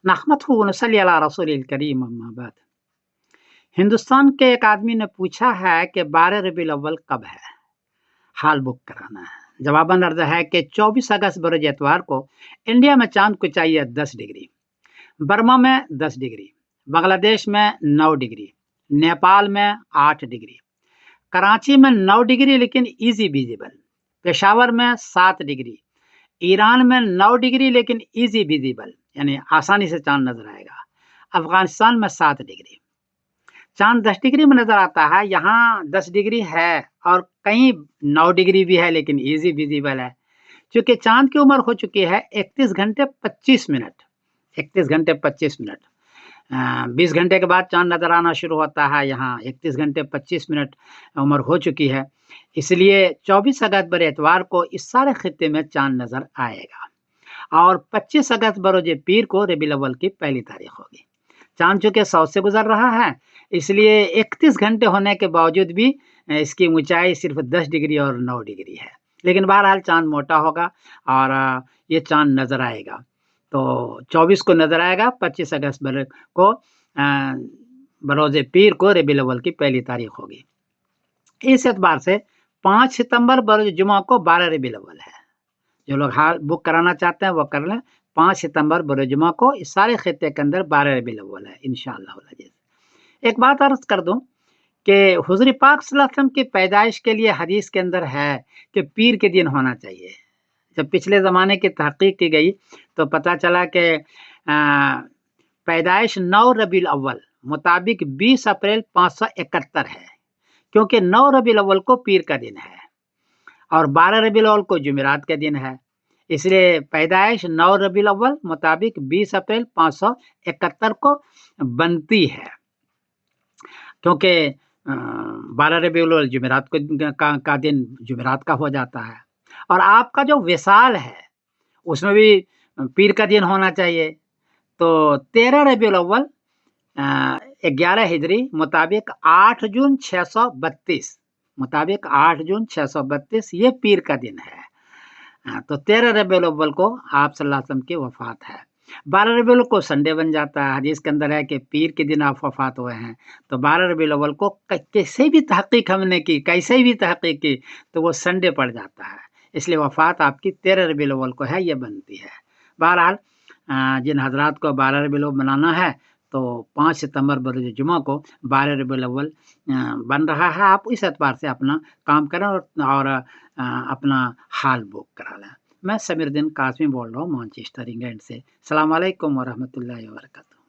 नहमदहु व नसल्ली अला रसूलिल करीम अम्मा बाद। हिंदुस्तान के एक आदमी ने पूछा है कि 12 रबीउल अव्वल कब है, हाल बुक कराना है। जवाबन अर्ज है कि 24 अगस्त बरोज एतवार को इंडिया में चांद को चाहिए 10 डिग्री, बर्मा में 10 डिग्री, बांग्लादेश में 9 डिग्री, नेपाल में 8 डिग्री, कराची में 9 डिग्री लेकिन इजी विजिबल, पेशावर में 7 डिग्री, ईरान में 9 डिग्री लेकिन इजी विजिबल यानी आसानी से चांद नजर आएगा, अफगानिस्तान में 7 डिग्री। चांद 10 डिग्री में नजर आता है, यहाँ 10 डिग्री है और कहीं 9 डिग्री भी है लेकिन इजी विजिबल है। क्योंकि चांद की उम्र हो चुकी है 31 घंटे 25 मिनट, 31 घंटे 25 मिनट। 20 घंटे के बाद चांद नजर आना शुरू होता है, यहाँ 31 घंटे 25 मिनट उम्र हो चुकी है। इसलिए 24 अगस्त बर एतवार को इस सारे खित्ते में चांद नजर आएगा और 25 अगस्त बरोज पीर को रबीउल अव्वल की पहली तारीख होगी। चांद चूंकि 100 से गुजर रहा है, इसलिए 31 घंटे होने के बावजूद भी इसकी ऊंचाई सिर्फ 10 डिग्री और 9 डिग्री है। लेकिन बहरहाल चांद मोटा होगा और ये चांद नजर आएगा। तो 24 को नजर आएगा, 25 अगस्त को बरोज पीर को रबीउल अव्वल की पहली तारीख होगी। इस एतबार से 5 सितंबर बरोज जुमा को 12 रबीउल अव्वल है। जो लोग हाल बुक कराना चाहते हैं वो कर लें। 5 सितंबर बरोज जुमा को इस सारे खित्ते के अंदर 12 रबीउल अव्वल है इंशाअल्लाह। एक बात अर्ज कर दूं कि हुजूर पाक सल्लल्लाहु अलैहि वसल्लम की पैदाइश के लिए हदीस के अंदर है कि पीर के दिन होना चाहिए। जब पिछले ज़माने की तहकीक की गई तो पता चला कि पैदाइश 9 रबीउल अव्वल मुताबिक 20 अप्रैल 571 है, क्योंकि 9 रबीउल अव्वल को पीर का दिन है और 12 रबीउल अव्वल को जुमेरात का दिन है। इसलिए पैदाइश 9 रबीउल अव्वल मुताबिक 20 अप्रैल 571 को बनती है, क्योंकि 12 रबीउल अव्वल जुमेरात का दिन जुमेरात का हो जाता है। और आपका जो विसाल है उसमें भी पीर का दिन होना चाहिए। तो 13 रबीउल अव्वल 11 हिजरी मुताबिक 8 जून 632 मुताबिक 8 जून 632 ये पीर का दिन है। तो 13 रबीउल अव्वल को आप सल्लल्लाहु अलैहि वसल्लम की वफात है। 12 रबीउल अव्वल को संडे बन जाता है। हदीस के अंदर है कि पीर के दिन आप वफात हुए हैं। तो 12 रबीउल अव्वल को कैसे भी तहकीक हमने की, कैसे भी तहकीक की, तो वो संडे पड़ जाता है। इसलिए वफात आपकी 13 रबीउल अव्वल को है, ये बनती है। बहरहाल जिन हजरात को 12 रबीउल अव्वल मनाना है तो 5 सितंबर बरोज जुमा को 12 रबीउल अव्वल बन रहा है। आप इस एतबार से अपना काम करें और अपना हाल बुक करा लें। मैं समीरुद्दीन कासमी बोल रहा हूँ मैनचेस्टर इंग्लैंड से। अस्सलाम वालेकुम व रहमतुल्लाहि व बरकातहू।